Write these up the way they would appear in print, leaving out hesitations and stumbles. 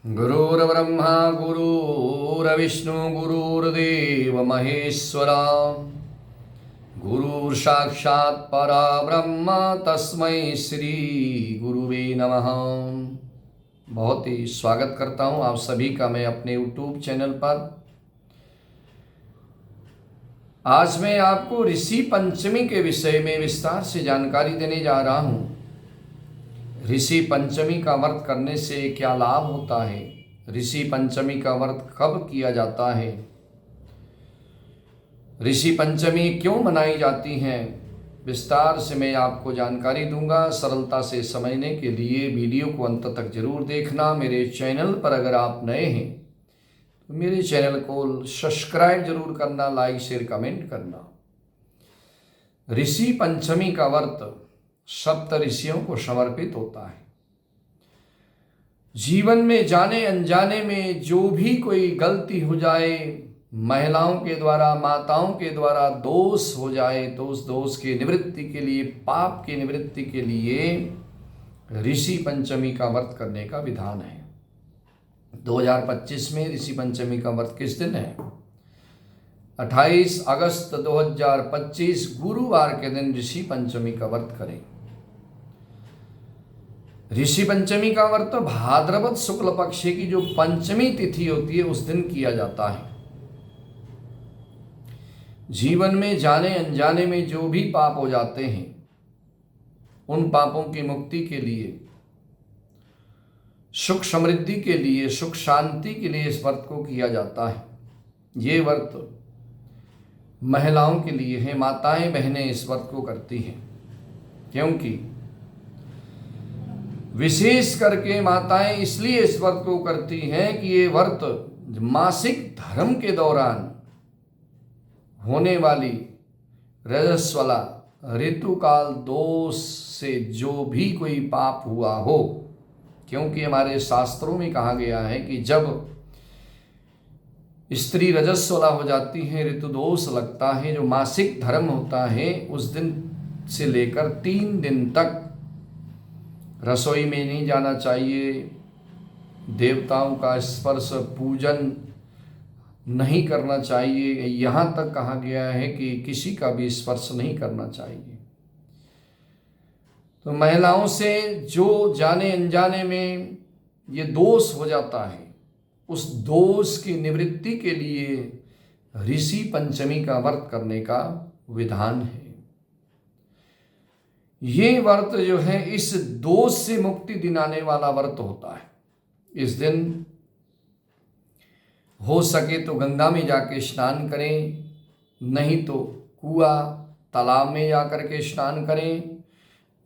गुरुर्ब्रह्मा गुरुर्विष्णु गुरुर्देव महेश्वरा गुरुर्साक्षात् परब्रह्म तस्मै श्री गुरुवे नमः। बहुत ही स्वागत करता हूँ आप सभी का मैं अपने यूट्यूब चैनल पर। आज मैं आपको ऋषि पंचमी के विषय में विस्तार से जानकारी देने जा रहा हूँ। ऋषि पंचमी का व्रत करने से क्या लाभ होता है, ऋषि पंचमी का व्रत कब किया जाता है, ऋषि पंचमी क्यों मनाई जाती हैं, विस्तार से मैं आपको जानकारी दूंगा। सरलता से समझने के लिए वीडियो को अंत तक जरूर देखना। मेरे चैनल पर अगर आप नए हैं तो मेरे चैनल को सब्सक्राइब जरूर करना, लाइक शेयर कमेंट करना। ऋषि पंचमी का व्रत सप्त ऋषियों को समर्पित होता है। जीवन में जाने अनजाने में जो भी कोई गलती हो जाए, महिलाओं के द्वारा, माताओं के द्वारा दोष हो जाए तो उस दोष की निवृत्ति के लिए, पाप की निवृत्ति के लिए ऋषि पंचमी का व्रत करने का विधान है। 2025 में ऋषि पंचमी का व्रत किस दिन है? 28 अगस्त 2025 गुरुवार के दिन ऋषि पंचमी का व्रत करें। ऋषि पंचमी का व्रत भाद्रपद शुक्ल पक्ष की जो पंचमी तिथि होती है उस दिन किया जाता है। जीवन में जाने अनजाने में जो भी पाप हो जाते हैं उन पापों की मुक्ति के लिए, सुख समृद्धि के लिए, सुख शांति के लिए इस व्रत को किया जाता है। ये व्रत महिलाओं के लिए है, माताएं बहनें इस व्रत को करती हैं, क्योंकि विशेष करके माताएं इसलिए इस व्रत को करती हैं कि ये व्रत मासिक धर्म के दौरान होने वाली रजस्वला ऋतुकाल दोष से जो भी कोई पाप हुआ हो, क्योंकि हमारे शास्त्रों में कहा गया है कि जब स्त्री रजस्वला हो जाती है, ऋतु दोष लगता है, जो मासिक धर्म होता है, उस दिन से लेकर 3 दिन तक रसोई में नहीं जाना चाहिए, देवताओं का स्पर्श पूजन नहीं करना चाहिए। यहाँ तक कहा गया है कि किसी का भी स्पर्श नहीं करना चाहिए। तो महिलाओं से जो जाने अनजाने में ये दोष हो जाता है, उस दोष की निवृत्ति के लिए ऋषि पंचमी का व्रत करने का विधान है। ये व्रत जो है इस दोष से मुक्ति दिलाने वाला व्रत होता है। इस दिन हो सके तो गंगा में जाके स्नान करें, नहीं तो कुआं तालाब में जाकर के स्नान करें,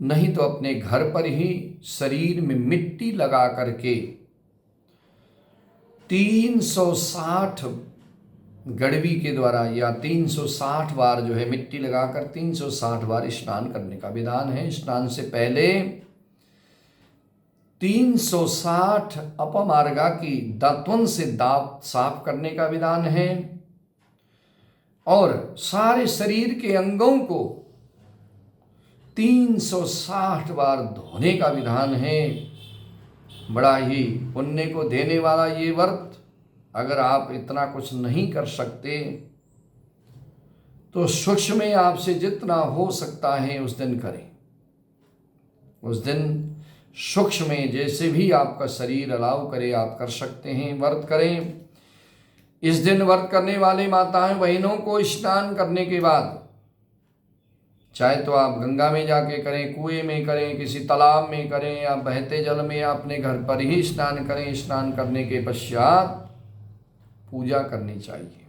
नहीं तो अपने घर पर ही शरीर में मिट्टी लगा करके 360 गड़वी के द्वारा या 360 बार जो है मिट्टी लगाकर 360 बार स्नान करने का विधान है। स्नान से पहले 360 अपमार्गा की दातुन से दांत साफ करने का विधान है और सारे शरीर के अंगों को 360 बार धोने का विधान है। बड़ा ही पुण्य को देने वाला ये व्रत। अगर आप इतना कुछ नहीं कर सकते तो सूक्ष्म में आपसे जितना हो सकता है उस दिन करें। उस दिन सूक्ष्म में जैसे भी आपका शरीर अलाउ करे आप कर सकते हैं, व्रत करें। इस दिन व्रत करने वाले माताएं बहनों को स्नान करने के बाद, चाहे तो आप गंगा में जाके करें, कुएं में करें, किसी तालाब में करें या बहते जल में, या अपने घर पर ही स्नान करें। स्नान करने के पश्चात पूजा करनी चाहिए।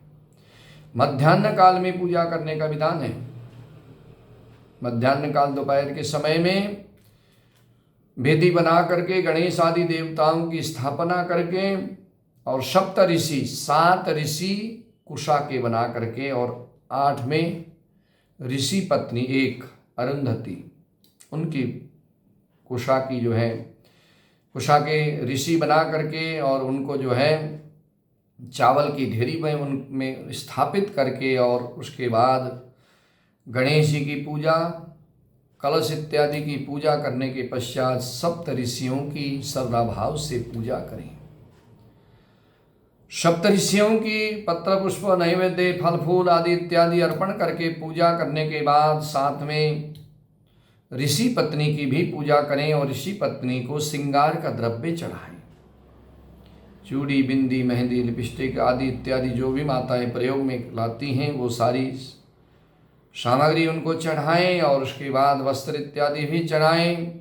मध्याह्न काल में पूजा करने का विधान है। मध्याह्न काल दोपहर के समय में वेदी बना करके गणेश आदि देवताओं की स्थापना करके और सप्त ऋषि 7 ऋषि कुशा के बना करके और 8वें ऋषि पत्नी 1 अरुंधति, उनकी कुशा की जो है कुशा के ऋषि बना करके और उनको जो है चावल की ढेरी में उनमें स्थापित करके और उसके बाद गणेश जी की पूजा, कलश इत्यादि की पूजा करने के पश्चात सप्त ऋषियों की श्रद्धा भाव से पूजा करें। सप्तऋषियों की पत्र पुष्प नैवेद्य फल फूल आदि इत्यादि अर्पण करके पूजा करने के बाद साथ में ऋषि पत्नी की भी पूजा करें और ऋषि पत्नी को श्रृंगार का द्रव्य चढ़ाएं। चूड़ी, बिंदी, मेहंदी, लिपस्टिक आदि इत्यादि जो भी माताएं प्रयोग में लाती हैं वो सारी सामग्री उनको चढ़ाएं और उसके बाद वस्त्र इत्यादि भी चढ़ाएं।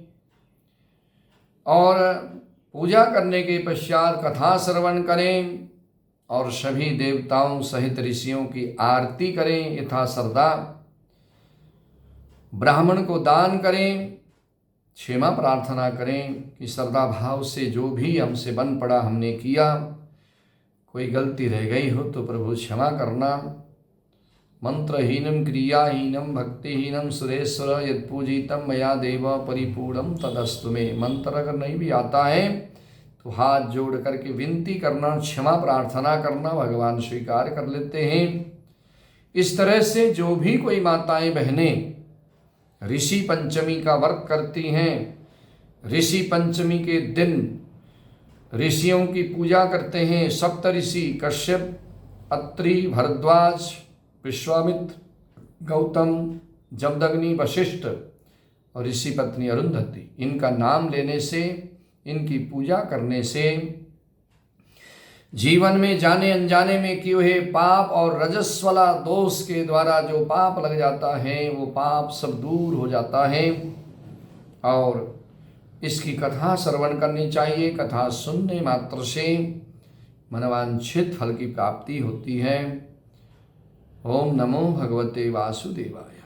और पूजा करने के पश्चात कथा श्रवण करें और सभी देवताओं सहित ऋषियों की आरती करें यथा श्रद्धा। ब्राह्मण को दान करें, क्षमा प्रार्थना करें कि श्रद्धा भाव से जो भी हमसे बन पड़ा हमने किया, कोई गलती रह गई हो तो प्रभु क्षमा करना। मंत्रहीनम क्रियाहीनम भक्तिहीनम सुरेश्वर यत्पूजितम मया देव परिपूर्णम तदस्तु में। मंत्र अगर नहीं भी आता है तो हाथ जोड़ करके विनती करना, क्षमा प्रार्थना करना, भगवान स्वीकार कर लेते हैं। इस तरह से जो भी कोई माताएं बहनें ऋषि पंचमी का व्रत करती हैं, ऋषि पंचमी के दिन ऋषियों की पूजा करते हैं। सप्त ऋषि कश्यप, अत्रि, भरद्वाज, विश्वामित्र, गौतम, जमदग्नि, वशिष्ठ और ऋषि पत्नी अरुंधति, इनका नाम लेने से, इनकी पूजा करने से जीवन में जाने अनजाने में किए हुए पाप और रजस्वला दोष के द्वारा जो पाप लग जाता है वो पाप सब दूर हो जाता है। और इसकी कथा श्रवण करनी चाहिए। कथा सुनने मात्र से मनवांछित फल की प्राप्ति होती है। ओम नमो भगवते वासुदेवाय।